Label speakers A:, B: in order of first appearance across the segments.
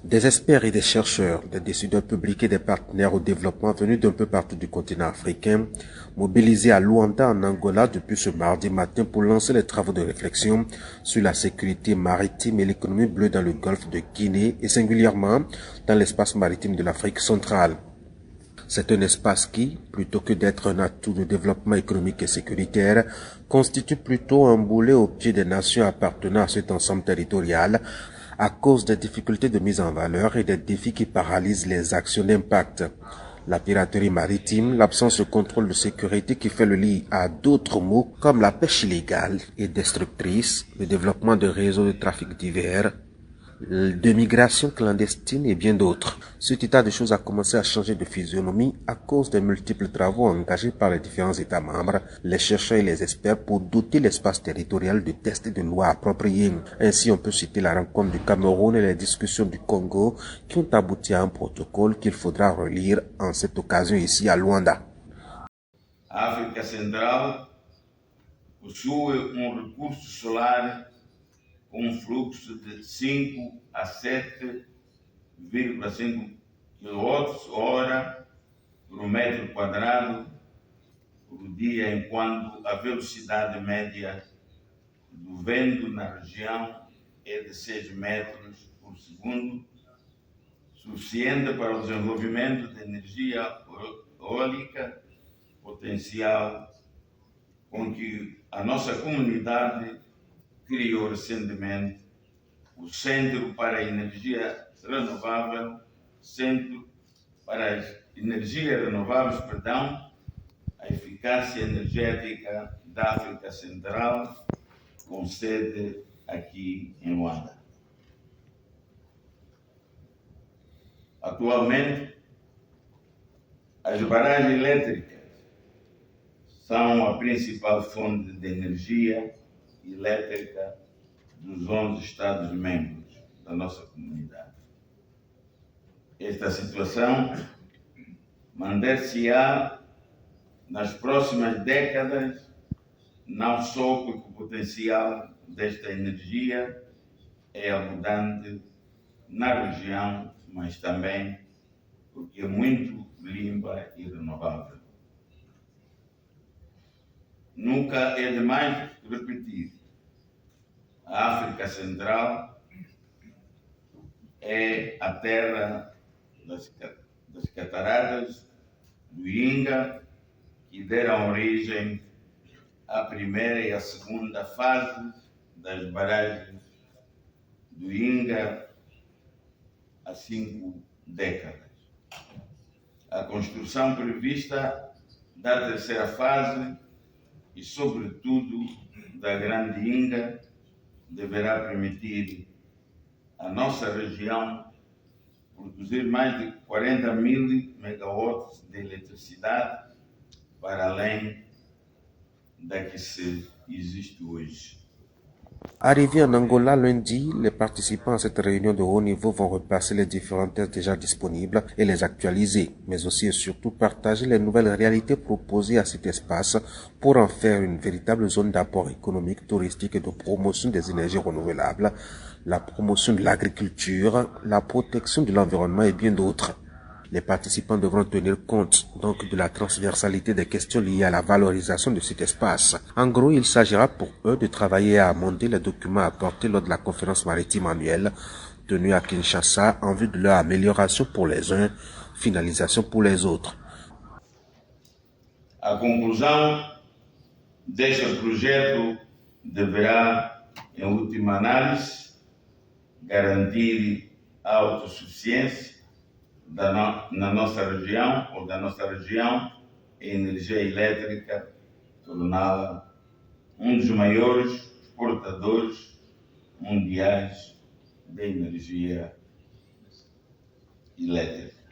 A: Des experts et des chercheurs, des décideurs publics et des partenaires au développement venus d'un peu partout du continent africain, mobilisés à Luanda en Angola depuis ce mardi matin pour lancer les travaux de réflexion sur la sécurité maritime et l'économie bleue dans le golfe de Guinée et singulièrement dans l'espace maritime de l'Afrique centrale. C'est un espace qui, plutôt que d'être un atout de développement économique et sécuritaire, constitue plutôt un boulet au pied des nations appartenant à cet ensemble territorial à cause des difficultés de mise en valeur et des défis qui paralysent les actions d'impact. La piraterie maritime, l'absence de contrôle de sécurité qui fait le lit à d'autres maux comme la pêche illégale et destructrice, le développement de réseaux de trafic divers, de migration clandestine et bien d'autres. Cet état de choses a commencé à changer de physionomie à cause des multiples travaux engagés par les différents États membres, les chercheurs et les experts pour doter l'espace territorial de tests et de lois appropriées. Ainsi, on peut citer la rencontre du Cameroun et les discussions du Congo qui ont abouti à un protocole qu'il faudra relire en cette occasion ici à Luanda.
B: África Central possui recurso solar com fluxo de 5 a 7,5 kWh por metro quadrado por dia, enquanto a velocidade média do vento na região é de 6 metros por segundo, suficiente para o desenvolvimento de energia eólica potencial com que a nossa comunidade criou recentemente o Centro para a Energia Renovável, Centro para as Energias Renováveis, a Eficácia Energética da África Central, com sede aqui em Luanda. Atualmente, as barragens elétricas são a principal fonte de energia elétrica dos 11 Estados-membros da nossa comunidade. Esta situação manter-se-á nas próximas décadas, não só porque o potencial desta energia é abundante na região, mas também porque é muito limpa e renovável. Nunca é demais repetir: a África Central é a terra das cataratas do Inga, que deram origem à primeira e à segunda fase das barragens do Inga há 5 décadas. A construção prevista da terceira fase e, sobretudo, da Grande Inga deverá permitir à nossa região produzir mais de 40 mil megawatts de eletricidade para além da que se existe hoje.
A: Arrivés en Angola lundi, les participants à cette réunion de haut niveau vont repasser les différents tests déjà disponibles et les actualiser, mais aussi et surtout partager les nouvelles réalités proposées à cet espace pour en faire une véritable zone d'apport économique, touristique et de promotion des énergies renouvelables, la promotion de l'agriculture, la protection de l'environnement et bien d'autres. Les participants devront tenir compte donc de la transversalité des questions liées à la valorisation de cet espace. En gros, il s'agira pour eux de travailler à amender les documents apportés lors de la conférence maritime annuelle tenue à Kinshasa en vue de leur amélioration pour les uns, finalisation pour les autres.
B: A conclusão deste projeto deverá, em última análise, garantir a autossuficiência na nossa região, ou da nossa região, a energia elétrica, torná-la um dos maiores exportadores mundiais de energia elétrica.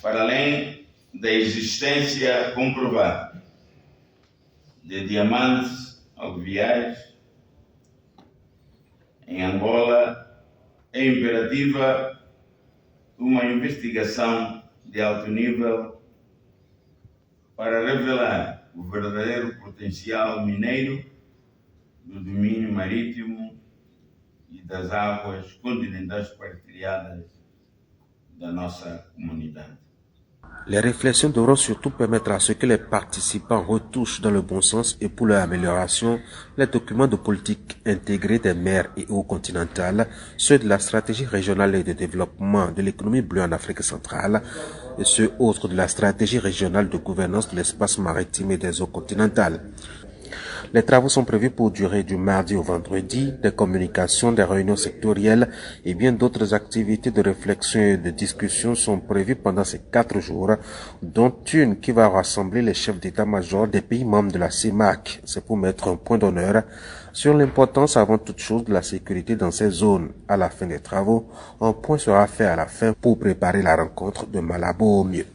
B: Para além da existência comprovada de diamantes alluviais em Angola, é imperativa uma investigação de alto nível para revelar o verdadeiro potencial mineiro do domínio marítimo e das águas continentais partilhadas da nossa comunidade.
A: Les réflexions devront surtout permettre à ce que les participants retouchent dans le bon sens et pour leur amélioration les documents de politique intégrés des mers et eaux continentales, ceux de la stratégie régionale et de développement de l'économie bleue en Afrique centrale et ceux autres de la stratégie régionale de gouvernance de l'espace maritime et des eaux continentales. Les travaux sont prévus pour durer du mardi au vendredi, des communications, des réunions sectorielles et bien d'autres activités de réflexion et de discussion sont prévues pendant ces 4 jours, dont une qui va rassembler les chefs d'état-major des pays membres de la CEMAC. C'est pour mettre un point d'honneur sur l'importance avant toute chose de la sécurité dans ces zones. À la fin des travaux, un point sera fait à la fin pour préparer la rencontre de Malabo au mieux.